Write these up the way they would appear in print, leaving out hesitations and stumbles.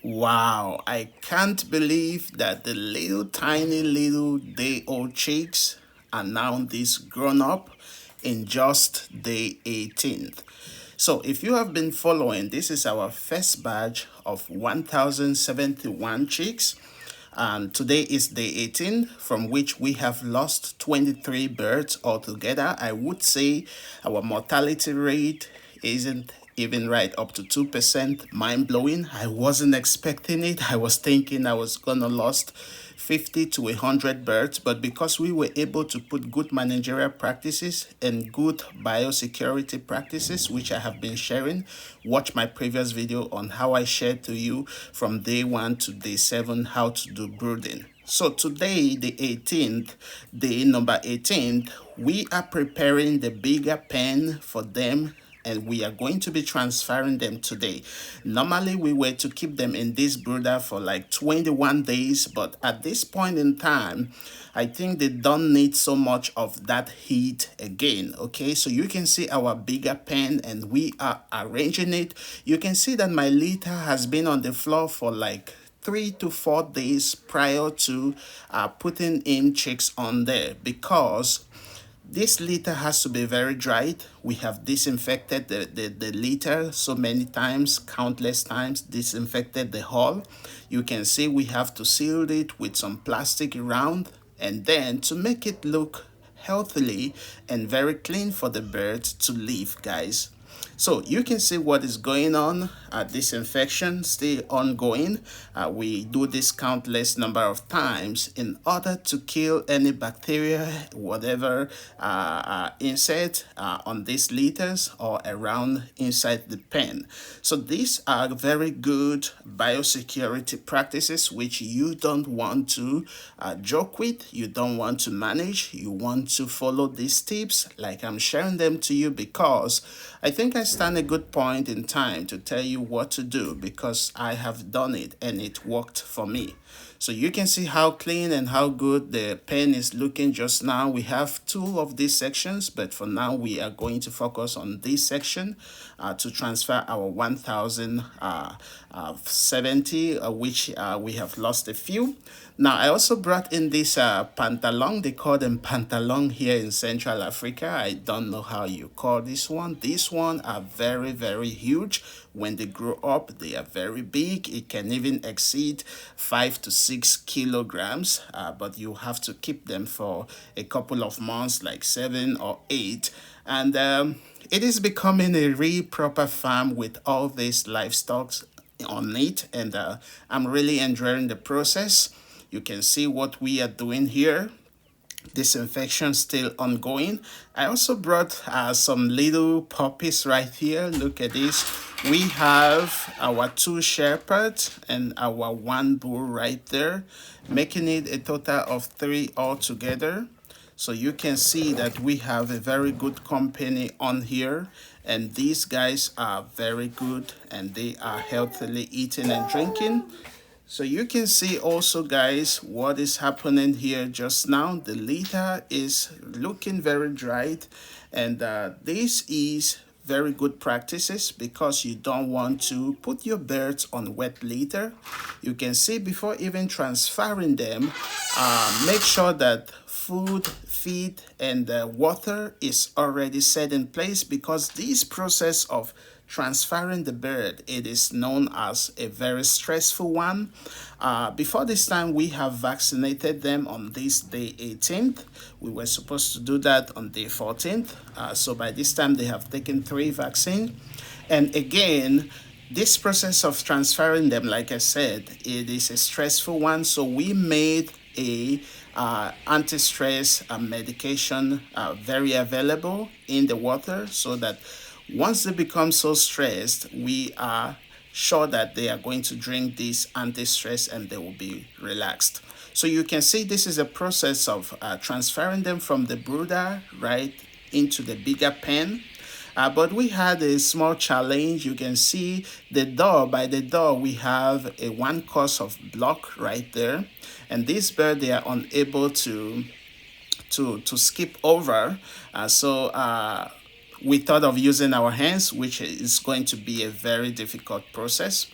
Wow, I can't believe that the little tiny little day old chicks are now this grown up in just day 18th. So, if you have been following, this is our first batch of 1071 chicks. And today is day 18, from which we have lost 23 birds altogether. I would say our mortality rate isn't even right up to 2%. Mind blowing. I wasn't expecting it. I was thinking I was gonna lost 50 to 100 birds, but because we were able to put good managerial practices and good biosecurity practices, which I have been sharing, watch my previous video on how I shared to you from day 1 to day 7 how to do brooding. So today, the 18th, day number 18th, we are preparing the bigger pen for them, and we are going to be transferring them today. Normally, we were to keep them in this brooder for like 21 days, but at this point in time, I think they don't need so much of that heat again. Okay, so you can see our bigger pen and we are arranging it. You can see that my litter has been on the floor for like 3 to 4 days prior to putting in chicks on there, because this litter has to be very dried. We have disinfected the litter so many times, countless times, disinfected the hull. You can see we have to seal it with some plastic around, and then to make it look healthily and very clean for the birds to live, guys. So you can see what is going on. Disinfection still ongoing. We do this countless number of times in order to kill any bacteria, whatever insect on these litters or around inside the pen. So these are very good biosecurity practices which you don't want to joke with, you don't want to manage. You want to follow these tips like I'm sharing them to you, because I think I stand a good point in time to tell you what to do, because I have done it and it worked for me. So you can see how clean and how good the pen is looking just now. We have two of these sections, but for now we are going to focus on this section to transfer our 1070, which we have lost a few. Now I also brought in this pantalon. They call them pantalon here in Central Africa. I don't know how you call this one. These one are very, very huge. When they grow up, they are very big. It can even exceed 5 to 6 kilograms, but you have to keep them for a couple of months, like 7 or 8. And it is becoming a real proper farm with all these livestock on it, and I'm really enjoying the process. You can see what we are doing here. Disinfection still ongoing. I also brought some little puppies right here. Look at this. We have our 2 shepherds and our 1 bull right there, making it a total of 3 altogether. So you can see that we have a very good company on here, and these guys are very good and they are healthily eating and drinking. So you can see also, guys, what is happening here just now. The litter is looking very dried, and this is very good practices because you don't want to put your birds on wet litter. You can see before even transferring them, make sure that food, feed, and water is already set in place, because this process of transferring the bird, it is known as a very stressful one. Before this time, we have vaccinated them on this day 18th. We were supposed to do that on day 14th. So by this time, they have taken 3 vaccines. And again, this process of transferring them, like I said, it is a stressful one. So we made a anti-stress medication very available in the water, so that once they become so stressed, we are sure that they are going to drink this anti-stress and they will be relaxed. So you can see this is a process of transferring them from the brooder right into the bigger pen. But we had a small challenge. You can see the door. By the door, we have a 1 course of block right there, and this bird, they are unable to skip over. So we thought of using our hands, which is going to be a very difficult process.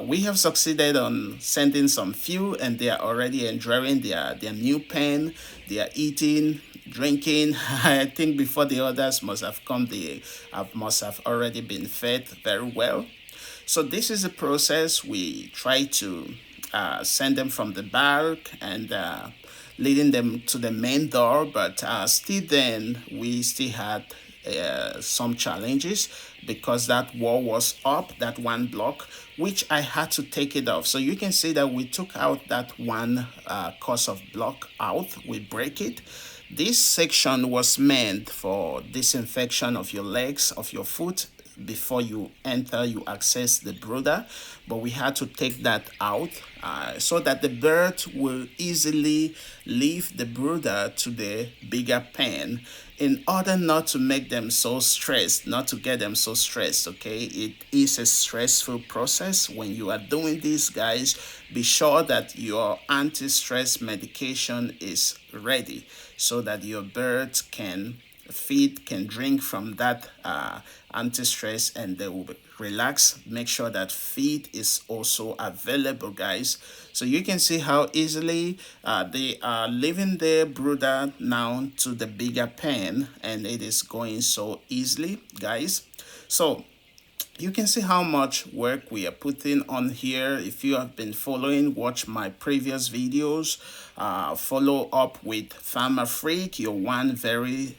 We have succeeded on sending some few, and they are already enjoying their new pen. They are eating, drinking. I think before the others must have come, they must have already been fed very well. So this is a process. We try to send them from the barrack and leading them to the main door, but still then we still had some challenges because that wall was up, that one block, which I had to take it off. So you can see that we took out that one course of block out, we break it. This section was meant for disinfection of your legs, of your foot, before you enter, you access the brooder, but we had to take that out so that the bird will easily leave the brooder to the bigger pen in order not to make them so stressed, not to get them so stressed. Okay, it is a stressful process when you are doing this, guys. Be sure that your anti-stress medication is ready so that your bird can feed, can drink from that anti-stress, and they will relax. Make sure that feed is also available, guys. So you can see how easily they are leaving their brooder now to the bigger pen, and it is going so easily, guys. So you can see how much work we are putting on here. If you have been following, watch my previous videos, follow up with Farmer Freak, your one very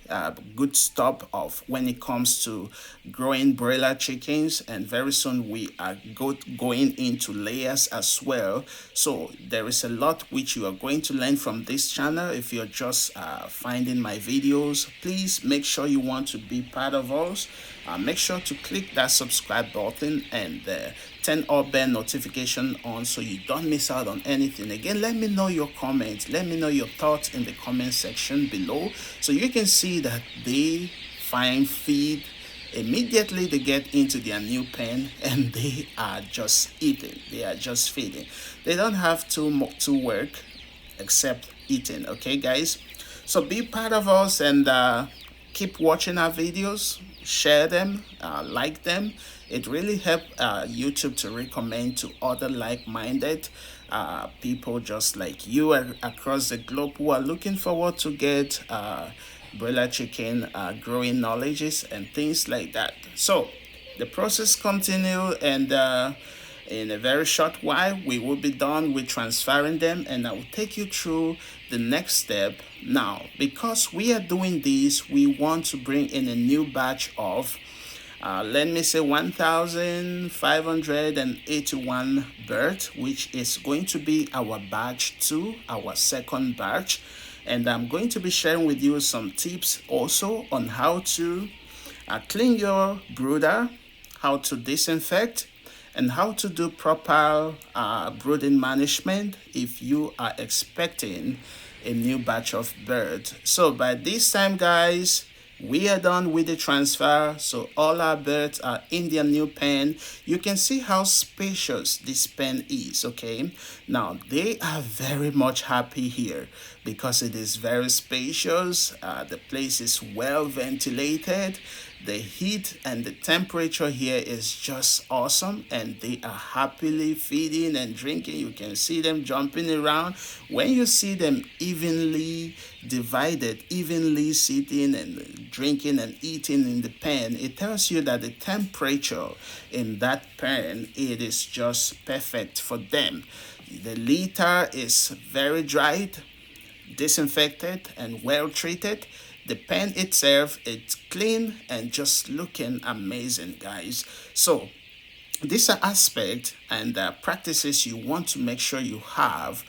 good stop of when it comes to growing broiler chickens, and very soon we are going into layers as well. So there is a lot which you are going to learn from this channel. If you're just finding my videos, please make sure you want to be part of us. Make sure to click that subscribe button and turn all bell notification on so you don't miss out on anything. Again, let me know your comments, let me know your thoughts in the comment section below. So you can see that they find feed immediately, they get into their new pen and they are just eating, they are just feeding. They don't have to work except eating. Okay, guys, so be part of us and keep watching our videos, share them, like them. It really helps YouTube to recommend to other like-minded people just like you across the globe who are looking forward to get broiler chicken growing knowledges and things like that. So the process continue, and in a very short while we will be done with transferring them, and I will take you through the next step. Now, because we are doing this, we want to bring in a new batch of let me say 1581 birds, which is going to be our batch 2, our second batch. And I'm going to be sharing with you some tips also on how to clean your brooder, how to disinfect, and how to do proper brooding management if you are expecting a new batch of birds. So by this time, guys, we are done with the transfer. So all our birds are in their new pen. You can see how spacious this pen is. Okay, now they are very much happy here because it is very spacious. The place is well ventilated. The heat and the temperature here is just awesome, and they are happily feeding and drinking. You can see them jumping around. When you see them evenly divided, evenly sitting and drinking and eating in the pen, it tells you that the temperature in that pen, it is just perfect for them. The litter is very dried, disinfected, and well treated. The pen itself, it's clean and just looking amazing, guys. So these are aspects and practices you want to make sure you have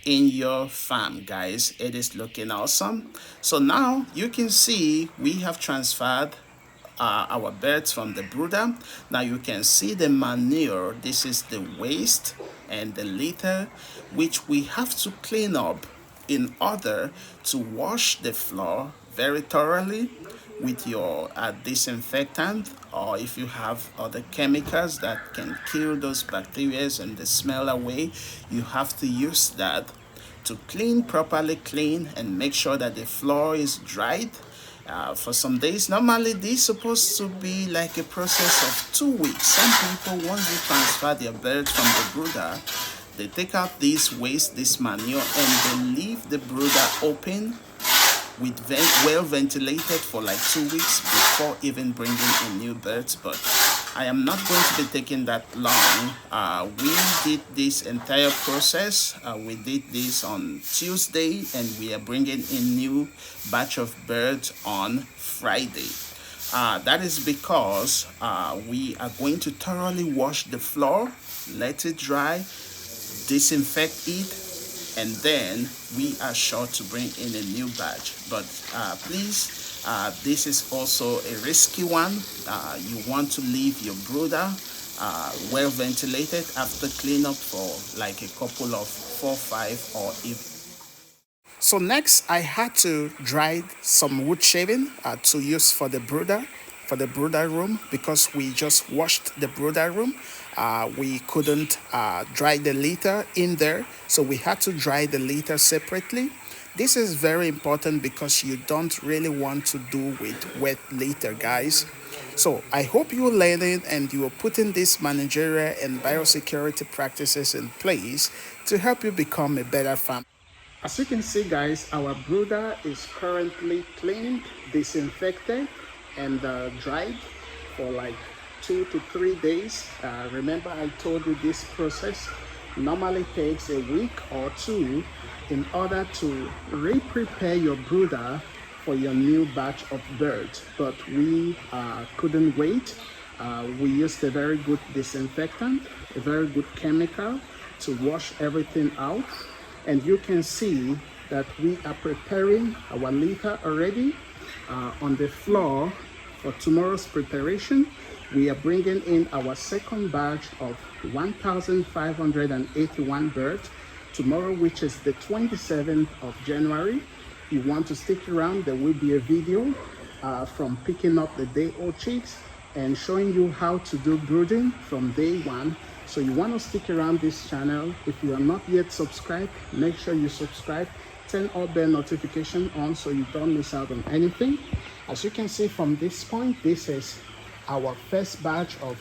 in your farm, guys. It is looking awesome. So now you can see we have transferred our birds from the brooder. Now you can see the manure. This is the waste and the litter, which we have to clean up in order to wash the floor very thoroughly with your disinfectant, or if you have other chemicals that can kill those bacteria and the smell away, you have to use that to properly clean and make sure that the floor is dried For some days. Normally, this is supposed to be like a process of 2 weeks. Some people, once they transfer their birds from the brooder, they take out this waste, this manure, and they leave the brooder open with well ventilated for like 2 weeks before even bringing in new birds. But I am not going to be taking that long. We did this entire process. We did this on Tuesday, and we are bringing in new batch of birds on Friday. That is because we are going to thoroughly wash the floor, let it dry, disinfect it, and then we are sure to bring in a new batch. But please, this is also a risky one. You want to leave your brooder well ventilated after cleanup for like a couple of 4, 5, or even. So next, I had to dry some wood shaving to use for the brooder room, because we just washed the brooder room. We couldn't dry the litter in there, so we had to dry the litter separately. This is very important because you don't really want to do with wet litter, guys. So I hope you learn it and you are putting these managerial and biosecurity practices in place to help you become a better farmer. As you can see, guys, our brooder is currently cleaned, disinfected, and dried for like 2 to 3 days. Remember, I told you this process normally takes a week or two in order to re-prepare your brooder for your new batch of birds. But we couldn't wait. We used a very good disinfectant, a very good chemical to wash everything out. And you can see that we are preparing our litter already on the floor for tomorrow's preparation. We are bringing in our second batch of 1,581 birds tomorrow, which is the 27th of January. You want to stick around, there will be a video from picking up the day-old chicks and showing you how to do brooding from day one. So you want to stick around this channel. If you are not yet subscribed, make sure you subscribe. Turn all bell notification on so you don't miss out on anything. As you can see from this point, this is our first batch of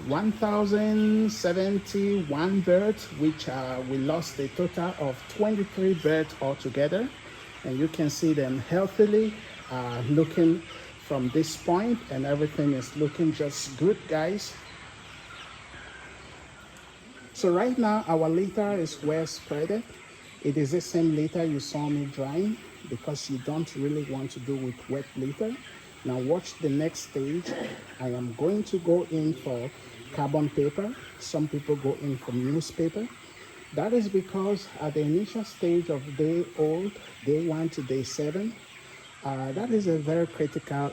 1,071 birds, which we lost a total of 23 birds altogether. And you can see them healthily looking from this point, and everything is looking just good, guys. So right now our litter is well spreaded. It is the same litter you saw me drying, because you don't really want to do with wet litter. Now watch the next stage. I am going to go in for carbon paper. Some people go in for newspaper. That is because at the initial stage of day 1 to day 7, that is a very critical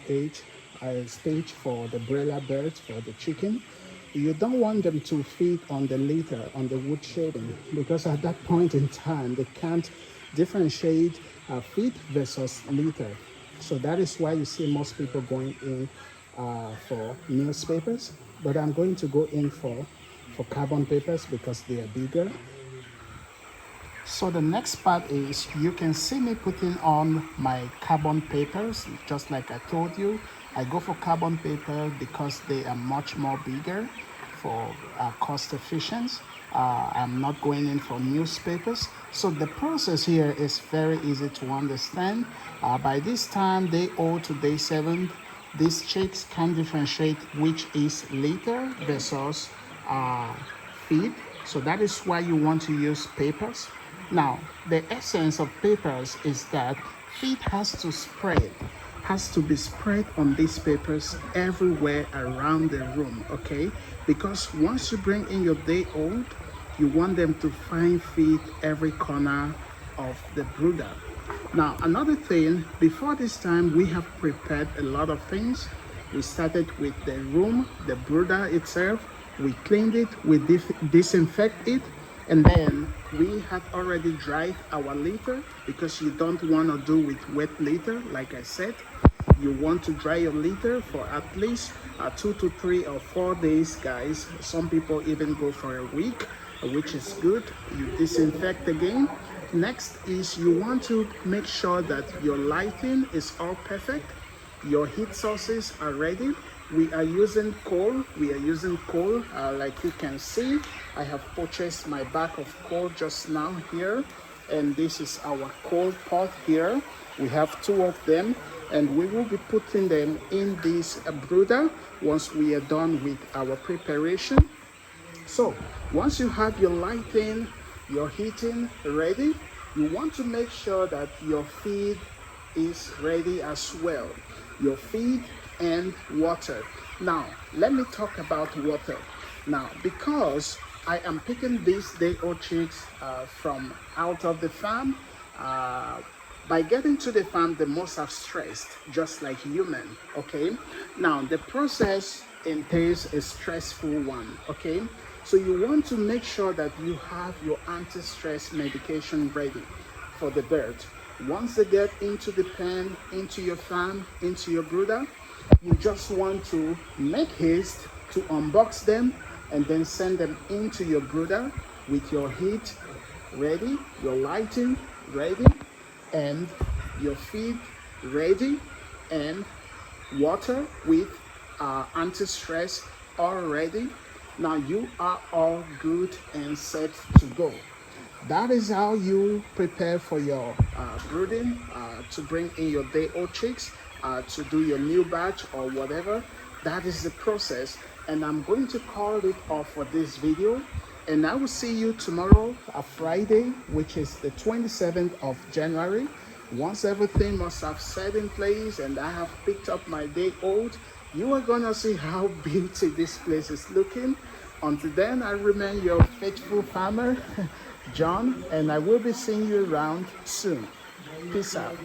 stage for the broiler birds, for the chicken. You don't want them to feed on the litter, on the wood shaving, because at that point in time, they can't differentiate feed versus litter. So that is why you see most people going in for newspapers, but I'm going to go in for carbon papers because they are bigger. So the next part is, you can see me putting on my carbon papers, just like I told you. I go for carbon paper because they are much more bigger for cost efficiency. I'm not going in for newspapers. So the process here is very easy to understand. By this time, day 0 to day 7, these chicks can differentiate which is litter versus feed. So that is why you want to use papers. Now, the essence of papers is that feed has to be spread on these papers everywhere around the room, okay? Because once you bring in your day old, you want them to find feed every corner of the brooder. Now, another thing, before this time, we have prepared a lot of things. We started with the room, the brooder itself. We cleaned it, we disinfect it, and then we had already dried our litter, because you don't want to do with wet litter. Like I said, you want to dry your litter for at least 2 to 3 or 4 days, guys. Some people even go for a week, which is good. You disinfect again. Next is, you want to make sure that your lighting is all perfect. Your heat sources are ready. We are using coal. Like you can see. I have purchased my bag of coal just now here, and this is our coal pot here. We have two of them, and we will be putting them in this brooder once we are done with our preparation. So once you have your lighting, your heating ready, you want to make sure that your feed is ready as well. Your feed and water. Now, let me talk about water. Now, because I am picking these day-old chicks from out of the farm, by getting to the farm, they must have stressed, just like human, okay? Now, the process entails a stressful one, okay? So you want to make sure that you have your anti-stress medication ready for the bird. Once they get into the pen, into your farm, into your brooder, you just want to make haste to unbox them and then send them into your brooder with your heat ready, your lighting ready, and your feed ready, and water with anti-stress already. Now you are all good and set to go. That is how you prepare for your brooding, to bring in your day-old chicks, to do your new batch or whatever. That is the process, and I'm going to call it off for this video, and I will see you tomorrow, Friday, which is the 27th of January. Once everything must have set in place and I have picked up my day-old, you are gonna see how beautiful this place is looking. Until then, I remain your faithful farmer, John, and I will be seeing you around soon. Peace out.